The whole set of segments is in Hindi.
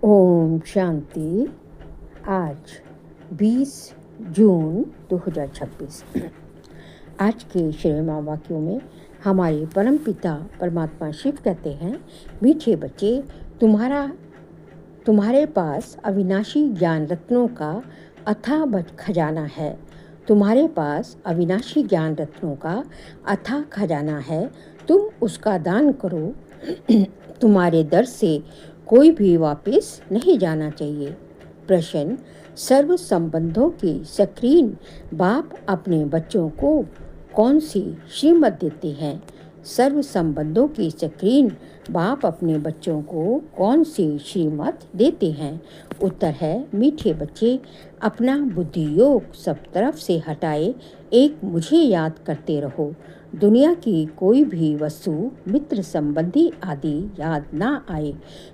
ओम शांति। आज 20 जून 2026। आज के श्रीमान वाक्यों में हमारे परम पिता परमात्मा शिव कहते हैं, मीठे बच्चे, तुम्हारे पास अविनाशी ज्ञान रत्नों का अथाह खजाना है। तुम्हारे पास अविनाशी ज्ञान रत्नों का अथाह खजाना है। तुम उसका दान करो। तुम्हारे दर से कोई भी वापस नहीं जाना चाहिए। प्रश्न: सर्व संबंधों के सक्रीन बाप अपने बच्चों को कौन सी श्रीमत देते हैं? सर्व संबंधों की सक्रीन बाप अपने बच्चों को कौन सी श्रीमत देते हैं? उत्तर है, मीठे बच्चे, अपना बुद्धि योग सब तरफ से हटाए एक मुझे याद करते रहो। दुनिया की कोई भी वस्तु, मित्र, संबंधी आदि याद ना आए,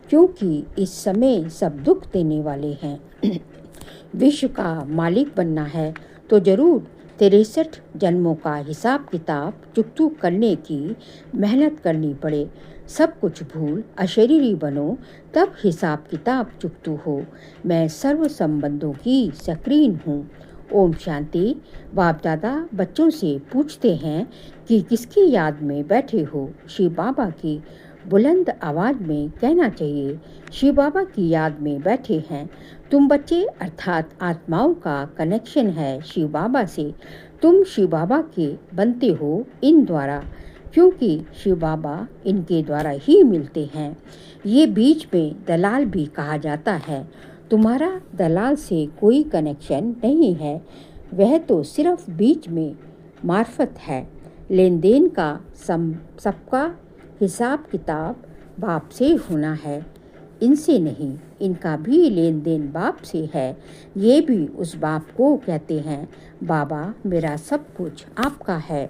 क्योंकि इस समय सब दुख देने वाले हैं। विश्व का मालिक बनना है तो जरूर 63 जन्मों का हिसाब किताब चुकतू करने की मेहनत करनी पड़े। सब कुछ भूल अशरीरी बनो, तब हिसाब किताब चुकतू हो। मैं सर्व संबंधों की सक्रीन हूँ। ओम शांति। बाप दादा बच्चों से पूछते हैं कि किसकी याद में बैठे हो? शिव बाबा की बुलंद आवाज़ में कहना चाहिए, शिव बाबा की याद में बैठे हैं। तुम बच्चे अर्थात आत्माओं का कनेक्शन है शिव बाबा से। तुम शिव बाबा के बनते हो इन द्वारा, क्योंकि शिव बाबा इनके द्वारा ही मिलते हैं। ये बीच में दलाल भी कहा जाता है। तुम्हारा दलाल से कोई कनेक्शन नहीं है, वह तो सिर्फ बीच में मार्फत है। लेन देन का सबका हिसाब किताब बाप से होना है, इनसे नहीं। इनका भी लेन देन बाप से है। ये भी उस बाप को कहते हैं, बाबा मेरा सब कुछ आपका है।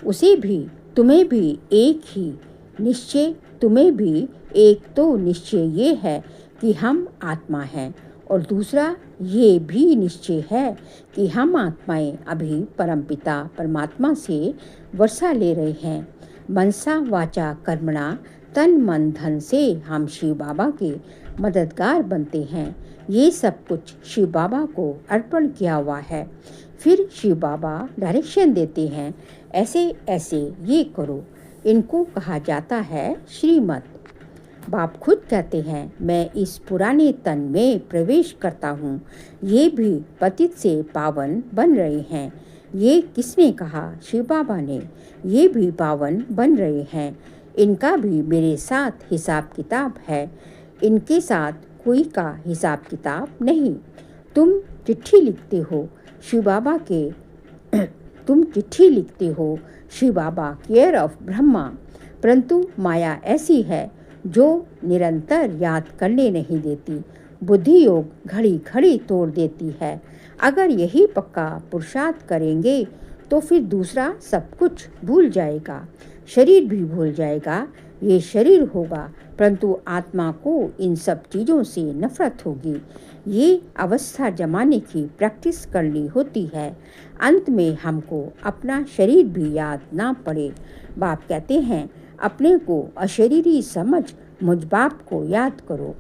उसे भी तुम्हें भी एक ही निश्चय, तुम्हें भी एक तो निश्चय ये है कि हम आत्मा हैं, और दूसरा ये भी निश्चय है कि हम आत्माएं अभी परमपिता परमात्मा से वर्षा ले रहे हैं। मनसा वाचा कर्मणा, तन मन धन से हम शिव बाबा के मददगार बनते हैं। ये सब कुछ शिव बाबा को अर्पण किया हुआ है। फिर शिव बाबा डायरेक्शन देते हैं, ऐसे ऐसे ये करो। इनको कहा जाता है श्रीमत। बाप खुद कहते हैं, मैं इस पुराने तन में प्रवेश करता हूँ। ये भी पतित से पावन बन रहे हैं। ये किसने कहा? शिव बाबा ने। ये भी पावन बन रहे हैं। इनका भी मेरे साथ हिसाब किताब है। इनके साथ कोई का हिसाब किताब नहीं। तुम चिट्ठी लिखते हो शिव बाबा के तुम चिट्ठी लिखते हो शिव बाबा केयर ऑफ ब्रह्मा, परंतु माया ऐसी है जो निरंतर याद करने नहीं देती। बुद्धि योग घड़ी घड़ी तोड़ देती है। अगर यही पक्का पुरुषार्थ करेंगे तो फिर दूसरा सब कुछ भूल जाएगा। शरीर भी भूल जाएगा। ये शरीर होगा, परंतु आत्मा को इन सब चीज़ों से नफरत होगी। ये अवस्था जमाने की प्रैक्टिस करनी होती है। अंत में हमको अपना शरीर भी याद ना पड़े। बाप कहते हैं, अपने को अशरीरी समझ मुझ बाप को याद करो।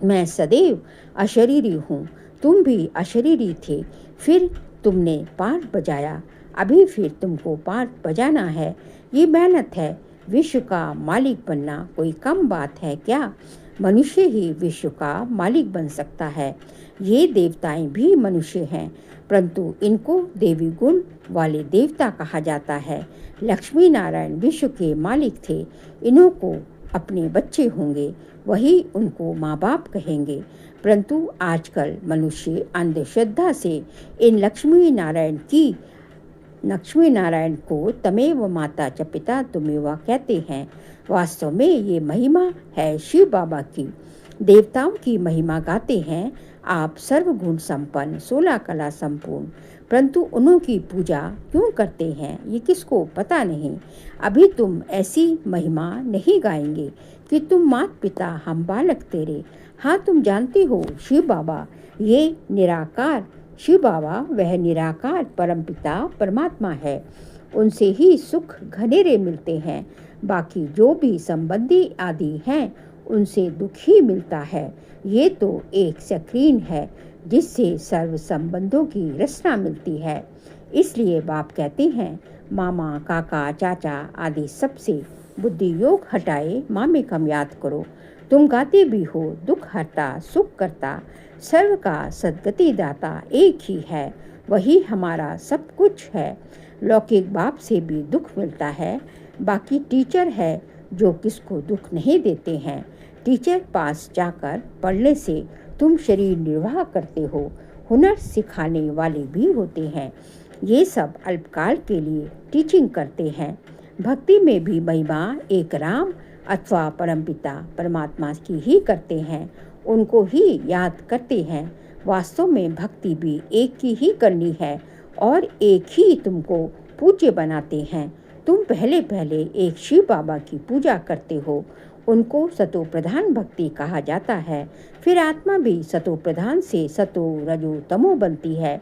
मैं सदैव अशरीरी हूँ। तुम भी अशरीरी थे, फिर तुमने पार्ट बजाया, अभी फिर तुमको पार्ट बजाना है। ये मेहनत है। विश्व का मालिक बनना कोई कम बात है क्या? मनुष्य ही विश्व का मालिक बन सकता है। ये देवताएं भी मनुष्य हैं, परंतु इनको देवी गुण वाले देवता कहा जाता है। लक्ष्मी नारायण विश्व के मालिक थे। इन्हों को अपने बच्चे होंगे, वही उनको माँ बाप कहेंगे। परंतु आजकल मनुष्य अंधश्रद्धा से इन लक्ष्मी नारायण को तमेव माता च पिता तुमेव कहते हैं। वास्तव में ये महिमा है शिव बाबा की। देवताओं की महिमा गाते हैं आप, सर्वगुण संपन्न, 16 कला संपूर्ण, परंतु उन्हों की पूजा क्यों करते हैं ये किसको पता नहीं। अभी तुम ऐसी महिमा नहीं गाएंगे कि तुम मात पिता हम बालक तेरे। हाँ, तुम जानते हो शिव बाबा ये निराकार, शिव बाबा वह निराकार परमपिता परमात्मा है। उनसे ही सुख घनेरे मिलते हैं। बाकी जो भी संबंधी आदि हैं उनसे दुख ही मिलता है। ये तो एक स्क्रीन है जिससे सर्व संबंधों की रचना मिलती है। इसलिए बाप कहते हैं, मामा, काका, चाचा आदि सबसे बुद्धि योग हटाए मामेकम याद करो। तुम गाते भी हो, दुख हरता सुख करता, सर्व का सद्गति दाता एक ही है, वही हमारा सब कुछ है। लौकिक बाप से भी दुख मिलता है, बाकी टीचर है जो किसको दुख नहीं देते हैं। टीचर पास जाकर पढ़ने से तुम शरीर निर्वाह करते हो, हुनर सिखाने वाले भी होते हैं। ये सब अल्पकाल के लिए टीचिंग करते हैं। भक्ति में भी महिमा एक राम अथवा परमपिता परमात्मा की ही करते हैं, उनको ही याद करते हैं। वास्तव में भक्ति भी एक की ही करनी है और एक ही तुमको पूज्य बनाते हैं। तुम पहले पहले एक शिव बाबा की पूजा करते हो, उनको सतो प्रधान भक्ति कहा जाता है। फिर आत्मा भी सतो प्रधान से सतो रजो तमो बनती है।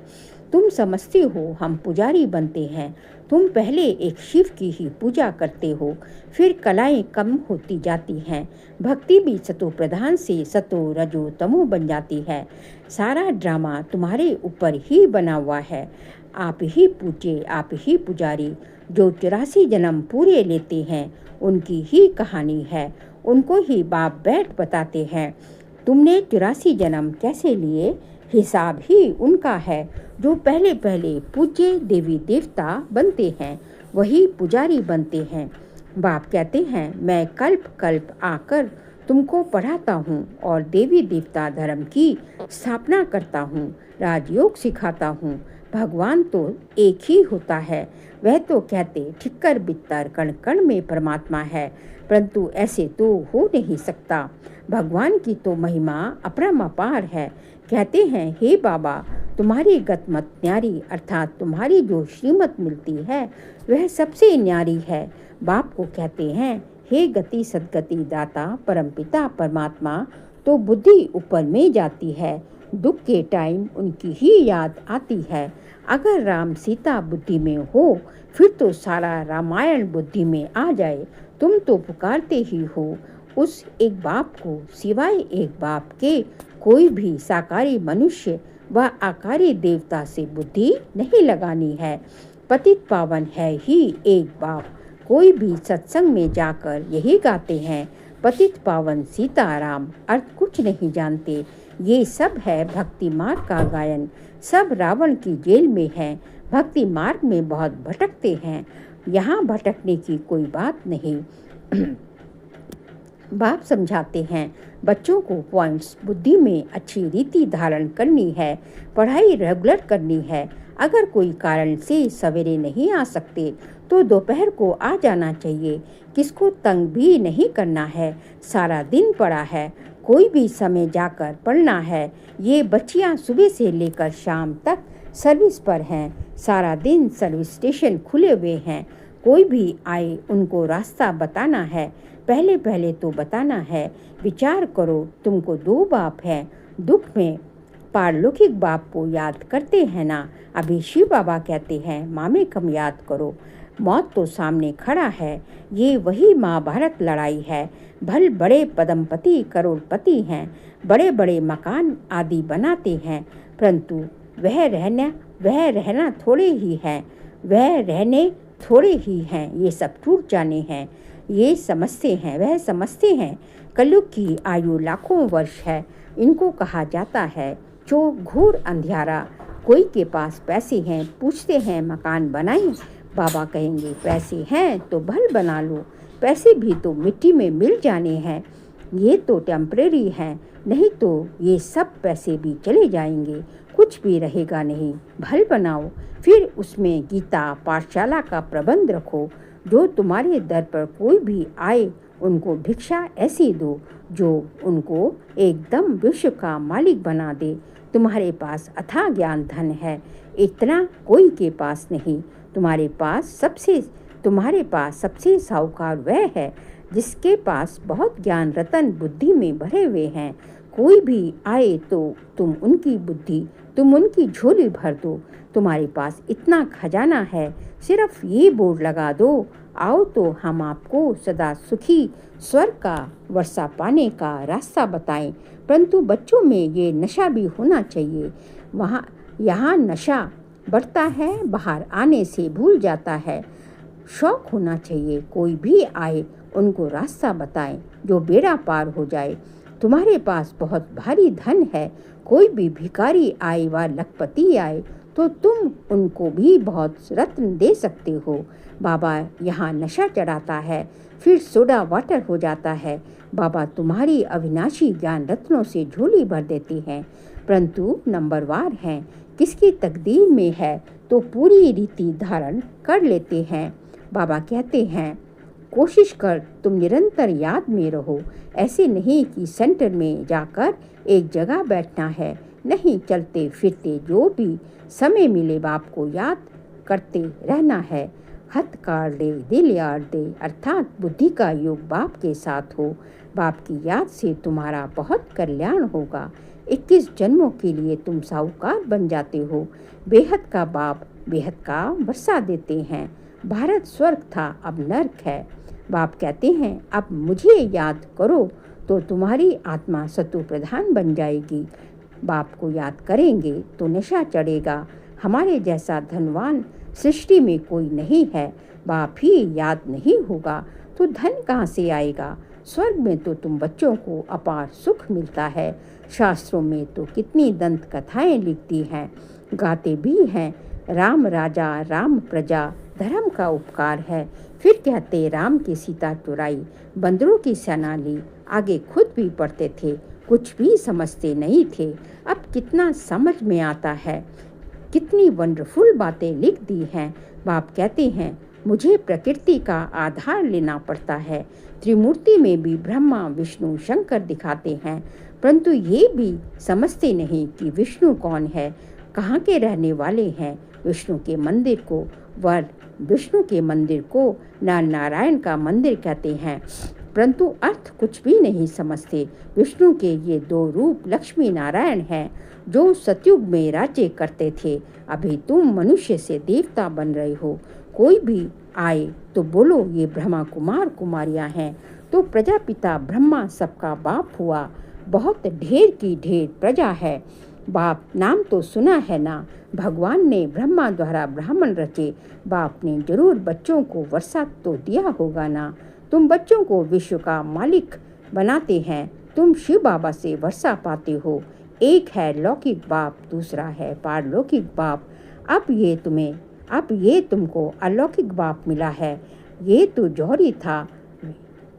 तुम समझते हो हम पुजारी बनते हैं। तुम पहले एक शिव की ही पूजा करते हो, फिर कलाएं कम होती जाती हैं। भक्ति भी सतो प्रधान से सतो रजो तमो बन जाती है। सारा ड्रामा तुम्हारे ऊपर ही बना हुआ है। आप ही पूज्य, आप ही पुजारी। जो 84 जन्म पूरे लेते हैं उनकी ही कहानी है, उनको ही बाप बैठ बताते हैं। तुमने 84 जन्म कैसे लिए, हिसाब ही उनका है। जो पहले पहले पूज्य देवी देवता बनते हैं वही पुजारी बनते हैं। बाप कहते हैं, मैं कल्प कल्प आकर तुमको पढ़ाता हूँ और देवी देवता धर्म की स्थापना करता हूँ, राजयोग सिखाता हूँ। भगवान तो एक ही होता है। वह तो कहते ठिक्कर बित्तर कण कण में परमात्मा है, परंतु ऐसे तो हो नहीं सकता। भगवान की तो महिमा अपरंपार है। कहते हैं, हे बाबा, तुम्हारी गतमत न्यारी, अर्थात तुम्हारी जो श्रीमत मिलती है वह सबसे न्यारी है। बाप को कहते हैं, हे गति सदगति दाता परमपिता परमात्मा, तो बुद्धि ऊपर में जाती है। दुख के टाइम उनकी ही याद आती है। अगर राम सीता बुद्धि में हो फिर तो सारा रामायण बुद्धि में आ जाए। तुम तो पुकारते ही हो उस एक बाप को, सिवाय एक बाप के कोई भी साकारी मनुष्य व आकारी देवता से बुद्धि नहीं लगानी है। पतित पावन है ही एक बाप। कोई भी सत्संग में जाकर यही गाते हैं, पतित पावन सीताराम, अर्थ कुछ नहीं जानते। ये सब है भक्ति मार्ग का गायन। सब रावण की जेल में है, भक्ति मार्ग में बहुत भटकते हैं। यहाँ भटकने की कोई बात नहीं। बाप समझाते हैं, बच्चों को पॉइंट्स बुद्धि में अच्छी रीति धारण करनी है, पढ़ाई रेगुलर करनी है। अगर कोई कारण से सवेरे नहीं आ सकते तो दोपहर को आ जाना चाहिए। किसको तंग भी नहीं करना है। सारा दिन पड़ा है, कोई भी समय जाकर पढ़ना है। ये बच्चियां सुबह से लेकर शाम तक सर्विस पर हैं। सारा दिन सर्विस स्टेशन खुले हुए हैं। कोई भी आए उनको रास्ता बताना है। पहले पहले तो बताना है। विचार करो, तुमको दो बाप हैं। दुख में पारलौकिक बाप को याद करते हैं ना। अभी शिव बाबा कहते हैं, मामे कम याद करो। मौत तो सामने खड़ा है। ये वही महाभारत लड़ाई है। भल बड़े पदमपति करोड़पति हैं, बड़े बड़े मकान आदि बनाते हैं, परंतु वह रहना थोड़े ही है। वह रहने थोड़े ही हैं। ये सब टूट जाने हैं। ये समझते हैं, वह समझते हैं कलयुग की आयु लाखों वर्ष है। इनको कहा जाता है घोर अंधियारा। कोई के पास पैसे हैं, पूछते हैं मकान बनाएं, बाबा कहेंगे पैसे हैं तो भल बना लो। पैसे भी तो मिट्टी में मिल जाने हैं, ये तो टेम्परेरी हैं, नहीं तो ये सब पैसे भी चले जाएंगे, कुछ भी रहेगा नहीं। भल बनाओ, फिर उसमें गीता पाठशाला का प्रबंध रखो। जो तुम्हारे दर पर कोई भी आए उनको भिक्षा ऐसी दो जो उनको एकदम विश्व का मालिक बना दे। तुम्हारे पास अथाह ज्ञान धन है, इतना कोई के पास नहीं। तुम्हारे पास सबसे साहूकार वह है जिसके पास बहुत ज्ञान रतन बुद्धि में भरे हुए हैं। कोई भी आए तो तुम उनकी झोली भर दो। तुम्हारे पास इतना खजाना है, सिर्फ ये बोर्ड लगा दो, आओ तो हम आपको सदा सुखी स्वर्ग का वर्षा पाने का रास्ता बताएं। परंतु बच्चों में ये नशा भी होना चाहिए। यहाँ नशा बढ़ता है, बाहर आने से भूल जाता है। शौक होना चाहिए, कोई भी आए उनको रास्ता बताएं जो बेड़ा पार हो जाए। तुम्हारे पास बहुत भारी धन है, कोई भी भिखारी आए व लखपति आए तो तुम उनको भी बहुत रत्न दे सकते हो। बाबा यहाँ नशा चढ़ाता है, फिर सोडा वाटर हो जाता है। बाबा तुम्हारी अविनाशी ज्ञान रत्नों से झोली भर देती हैं, परंतु नंबरवार हैं। किसकी तकदीर में है तो पूरी रीति धारण कर लेते हैं। बाबा कहते हैं कोशिश कर तुम निरंतर याद में रहो। ऐसे नहीं कि सेंटर में जाकर एक जगह बैठना है, नहीं, चलते फिरते जो भी समय मिले बाप को याद करते रहना है। हथ काट दे दिल याद दे, अर्थात बुद्धि का योग बाप के साथ हो। बाप की याद से तुम्हारा बहुत कल्याण होगा। 21 जन्मों के लिए तुम साहूकार बन जाते हो। बेहद का बाप बेहद का वर्षा देते हैं। भारत स्वर्ग था, अब नर्क है। बाप कहते हैं अब मुझे याद करो तो तुम्हारी आत्मा सतु प्रधान बन जाएगी। बाप को याद करेंगे तो नशा चढ़ेगा। हमारे जैसा धनवान सृष्टि में कोई नहीं है। बाप ही याद नहीं होगा तो धन कहाँ से आएगा। स्वर्ग में तो तुम बच्चों को अपार सुख मिलता है। शास्त्रों में तो कितनी दंत कथाएं लिखती हैं, गाते भी हैं। राम राजा राम प्रजा धर्म का उपकार है। फिर कहते राम की सीता चुराई, बंदरों की सेना ली। आगे खुद भी पढ़ते थे, कुछ भी समझते नहीं थे। अब कितना समझ में आता है, कितनी वंडरफुल बातें लिख दी हैं। बाप कहते हैं मुझे प्रकृति का आधार लेना पड़ता है। त्रिमूर्ति में भी ब्रह्मा विष्णु शंकर दिखाते हैं, परंतु ये भी समझते नहीं कि विष्णु कौन है, कहाँ के रहने वाले हैं। विष्णु के मंदिर को नर नारायण का मंदिर कहते हैं, परंतु अर्थ कुछ भी नहीं समझते। विष्णु के ये 2 रूप लक्ष्मी नारायण हैं जो सतयुग में राज्य करते थे। अभी तुम मनुष्य से देवता बन रहे हो। कोई भी आए तो बोलो ये ब्रह्मा कुमार कुमारियां हैं, तो प्रजापिता ब्रह्मा सबका बाप हुआ। बहुत ढेर की ढेर प्रजा है। बाप नाम तो सुना है ना, भगवान ने ब्रह्मा द्वारा ब्राह्मण रचे। बाप ने जरूर बच्चों को वर्षा तो दिया होगा ना। तुम बच्चों को विश्व का मालिक बनाते हैं। तुम शिव बाबा से वर्षा पाते हो। एक है लौकिक बाप, दूसरा है पारलौकिक बाप। अब ये तुमको अलौकिक बाप मिला है। ये तो जौहरी था,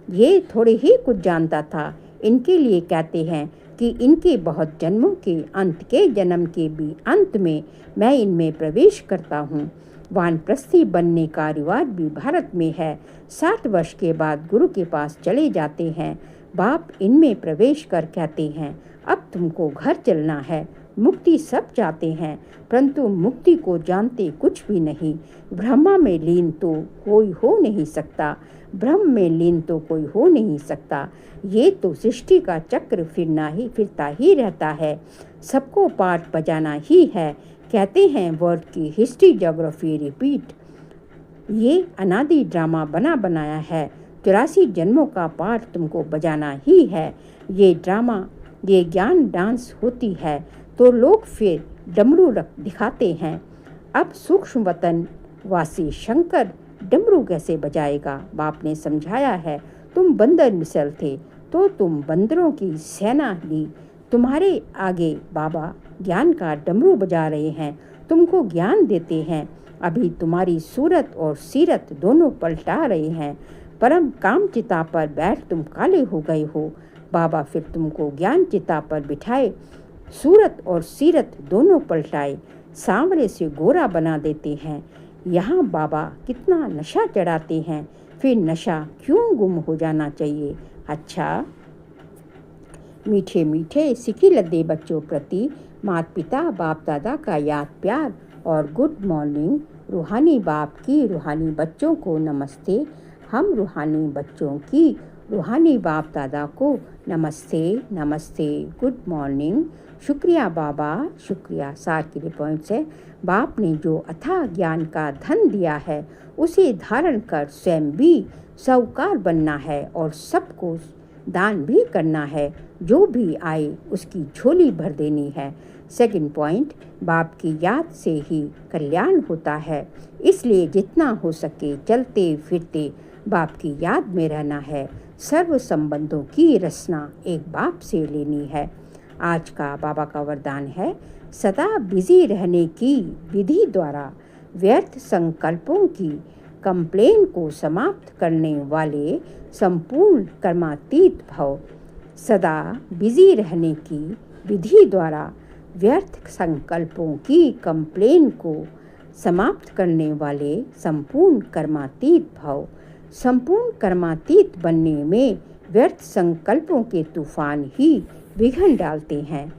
ये थोड़े ही कुछ जानता था। इनके लिए कहते हैं कि इनके बहुत जन्मों के अंत के जन्म के भी अंत में मैं इनमें प्रवेश करता हूँ। वानप्रस्थी बनने का रिवाज भी भारत में है। 60 वर्ष के बाद गुरु के पास चले जाते हैं। बाप इनमें प्रवेश कर कहते हैं अब तुमको घर चलना है। मुक्ति सब चाहते हैं, परंतु मुक्ति को जानते कुछ भी नहीं। ब्रह्मा में लीन तो कोई हो नहीं सकता, ब्रह्म में लीन तो कोई हो नहीं सकता। ये तो सृष्टि का चक्र फिरता ही रहता है। सबको पाठ बजाना ही है। कहते हैं वर्ड की हिस्ट्री ज्योग्राफी रिपीट। ये अनादि ड्रामा बना बनाया है। 84 जन्मों का पाठ तुमको बजाना ही है। ये ड्रामा, ये ज्ञान डांस होती है तो लोग फिर डमरू दिखाते हैं। अब सूक्ष्म वतन वासी शंकर डमरू कैसे बजाएगा। बाप ने समझाया है तुम बंदर मिसल थे तो तुम बंदरों की सेना ली। तुम्हारे आगे बाबा ज्ञान का डमरू बजा रहे हैं, तुमको ज्ञान देते हैं। अभी तुम्हारी सूरत और सीरत दोनों पलटा रहे हैं। परम काम चिता पर बैठ तुम काले हो गए हो। बाबा फिर तुमको ज्ञान चिता पर बिठाए, सूरत और सीरत दोनों पलटाए, सांवरे से गोरा बना देते हैं। यहाँ बाबा कितना नशा चढ़ाते हैं, फिर नशा क्यों गुम हो जाना चाहिए। अच्छा, मीठे मीठे सिखी लद्दे बच्चों प्रति माता पिता बाप दादा का याद प्यार और गुड मॉर्निंग। रूहानी बाप की रूहानी बच्चों को नमस्ते। हम रूहानी बच्चों की रूहानी बाप दादा को नमस्ते, नमस्ते, गुड मॉर्निंग, शुक्रिया बाबा, शुक्रिया। सार के लिए पॉइंट्स है, बाप ने जो अथाह ज्ञान का धन दिया है उसे धारण कर स्वयं भी साहूकार बनना है और सबको दान भी करना है, जो भी आए उसकी झोली भर देनी है। सेकंड पॉइंट, बाप की याद से ही कल्याण होता है, इसलिए जितना हो सके चलते फिरते बाप की याद में रहना है। सर्व संबंधों की रचना एक बाप से लेनी है। आज का बाबा का वरदान है, सदा बिजी रहने की विधि द्वारा व्यर्थ संकल्पों की कंप्लेन को समाप्त करने वाले संपूर्ण कर्मातीत भव। सदा बिजी रहने की विधि द्वारा व्यर्थ संकल्पों की कंप्लेन को समाप्त करने वाले संपूर्ण कर्मातीत भव। संपूर्ण कर्मातीत बनने में व्यर्थ संकल्पों के तूफान ही विघ्न डालते हैं।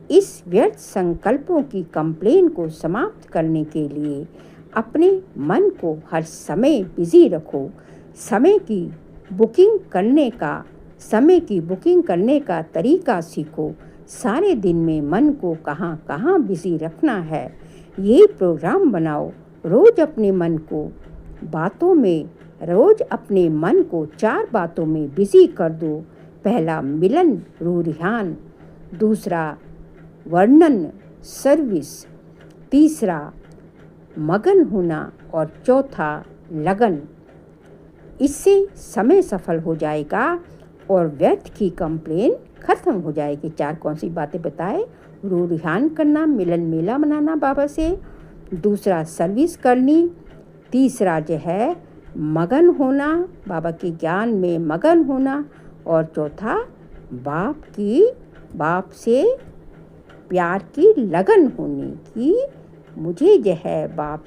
इस व्यर्थ संकल्पों की कंप्लेन को समाप्त करने के लिए अपने मन को हर समय बिजी रखो। समय की बुकिंग करने का तरीका सीखो। सारे दिन में मन को कहाँ कहाँ बिजी रखना है, ये प्रोग्राम बनाओ। रोज अपने मन को 4 बातों में बिजी कर दो। पहला मिलन रूहान, दूसरा वर्णन सर्विस, तीसरा मगन होना और चौथा लगन। इससे समय सफल हो जाएगा और व्यर्थ की कंप्लेन खत्म हो जाएगी। 4 कौन सी बातें बताए? रूहान करना, मिलन मेला मनाना बाबा से, दूसरा सर्विस करनी, तीसरा जो है मगन होना, बाबा के ज्ञान में मगन होना, और चौथा बाप से प्यार की लगन होने की। मुझे जो है बाप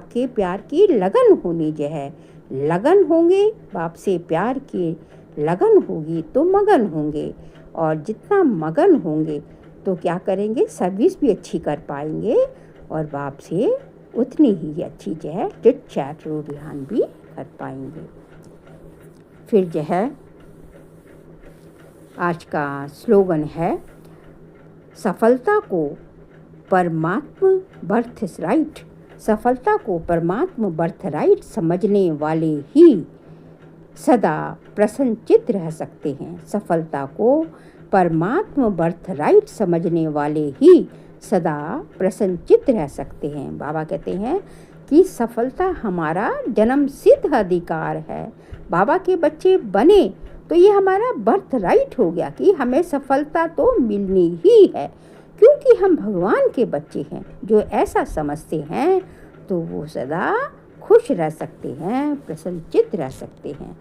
के प्यार की लगन होनी जो है। लगन होंगे, बाप से प्यार की लगन होगी तो मगन होंगे, और जितना मगन होंगे तो क्या करेंगे, सर्विस भी अच्छी कर पाएंगे और बाप से उतनी ही अच्छी जो है चिट चैट रूहान भी कर पाएंगे। फिर जो है आज का स्लोगन है, सफलता को परमात्मा बर्थ राइट समझने वाले ही सदा प्रसन्नचित्त रह सकते हैं। सफलता को परमात्मा बर्थ राइट समझने वाले ही सदा प्रसन्नचित्त रह सकते हैं। बाबा कहते हैं कि सफलता हमारा जन्म सिद्ध अधिकार है। बाबा के बच्चे बने तो ये हमारा बर्थ राइट हो गया कि हमें सफलता तो मिलनी ही है, क्योंकि हम भगवान के बच्चे हैं। जो ऐसा समझते हैं तो वो सदा खुश रह सकते हैं, प्रसन्नचित्त रह सकते हैं।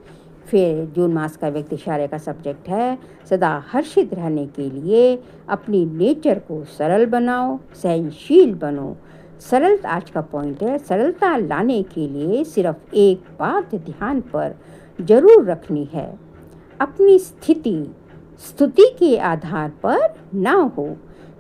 फिर जून मास का व्यक्ति इशारे का सब्जेक्ट है, सदा हर्षित रहने के लिए अपनी नेचर को सरल बनाओ, सहनशील बनो। सरलता आज का पॉइंट है। सरलता लाने के लिए सिर्फ एक बात ध्यान पर जरूर रखनी है, अपनी स्थिति स्तुति के आधार पर ना हो।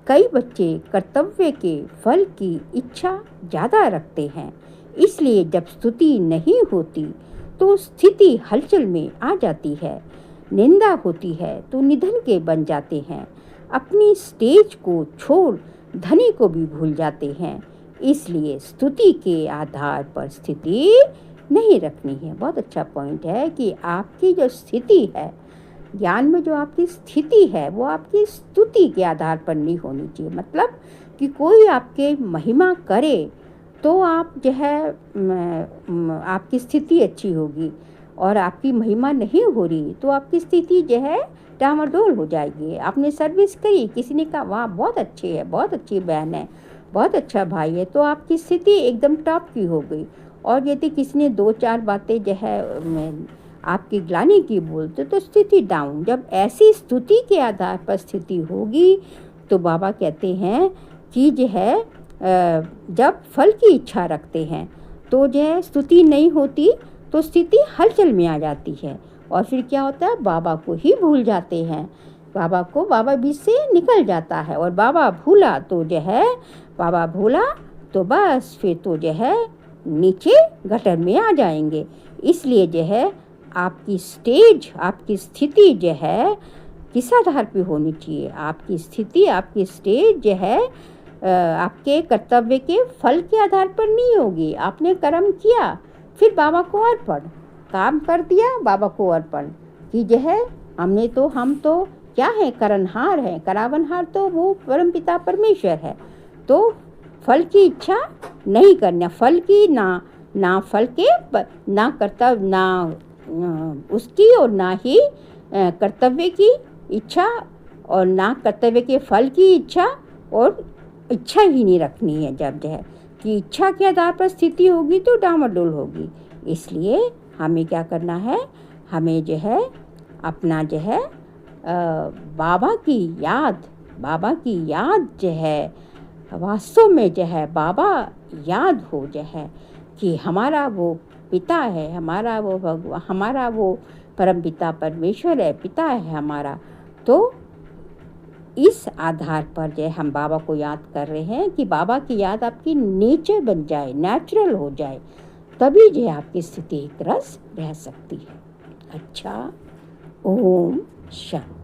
कई बच्चे कर्तव्य के फल की इच्छा ज़्यादा रखते हैं, इसलिए जब स्तुति नहीं होती तो स्थिति हलचल में आ जाती है। निंदा होती है तो निधन के बन जाते हैं। अपनी स्टेज को छोड़ धनी को भी भूल जाते हैं। इसलिए स्तुति के आधार पर स्थिति नहीं रखनी है। बहुत अच्छा पॉइंट है कि आपकी जो स्थिति है, ज्ञान में जो आपकी स्थिति है, वो आपकी स्तुति के आधार पर नहीं होनी चाहिए। मतलब कि कोई आपके महिमा करे तो आप जो है आपकी स्थिति अच्छी होगी, और आपकी महिमा नहीं हो रही तो आपकी स्थिति जो है डामाडोल हो जाएगी। आपने सर्विस करी, किसी ने कहा वाह बहुत अच्छी है, बहुत अच्छी बहन है, बहुत अच्छा भाई है, तो आपकी स्थिति एकदम टॉप की हो गई। और यदि किसी ने 2-4 बातें जो है आपकी ग्लानि की बोलते तो स्थिति डाउन। जब ऐसी स्तुति के आधार पर स्थिति होगी तो बाबा कहते हैं कि जो है जब फल की इच्छा रखते हैं तो जो है स्तुति नहीं होती तो स्थिति हलचल में आ जाती है, और फिर क्या होता है, बाबा को ही भूल जाते हैं। बाबा बीच से निकल जाता है, और बाबा भूला तो बस फिर तो जो है नीचे गटर में आ जाएंगे। इसलिए जो है आपकी स्टेज, आपकी स्थिति जो है किस आधार पे होनी चाहिए? आपकी स्थिति, आपकी स्टेज जो है आपके कर्तव्य के फल के आधार पर नहीं होगी। आपने कर्म किया, फिर बाबा को अर्पण, काम कर दिया, बाबा को अर्पण कि जो है हम तो क्या है, करनहार हैं, करावनहार तो वो परमपिता परमेश्वर है। तो फल की इच्छा नहीं करना, फल की ना फल के ना कर्तव्य, ना उसकी और ना ही कर्तव्य की इच्छा, और ना कर्तव्य के फल की इच्छा, और इच्छा ही नहीं रखनी है। जब जो है कि इच्छा के आधार पर स्थिति होगी तो डामाडोल होगी। इसलिए हमें क्या करना है, हमें जो है अपना जो है बाबा की याद जो है वास्तव में जो है बाबा याद हो जो है कि हमारा वो पिता है, हमारा वो भगवान, हमारा वो परम पिता परमेश्वर है, पिता है हमारा। तो इस आधार पर जो हम बाबा को याद कर रहे हैं कि बाबा की याद आपकी नेचर बन जाए, नेचुरल हो जाए, तभी जो है आपकी स्थिति एक रस रह सकती है। अच्छा, ओम शांति।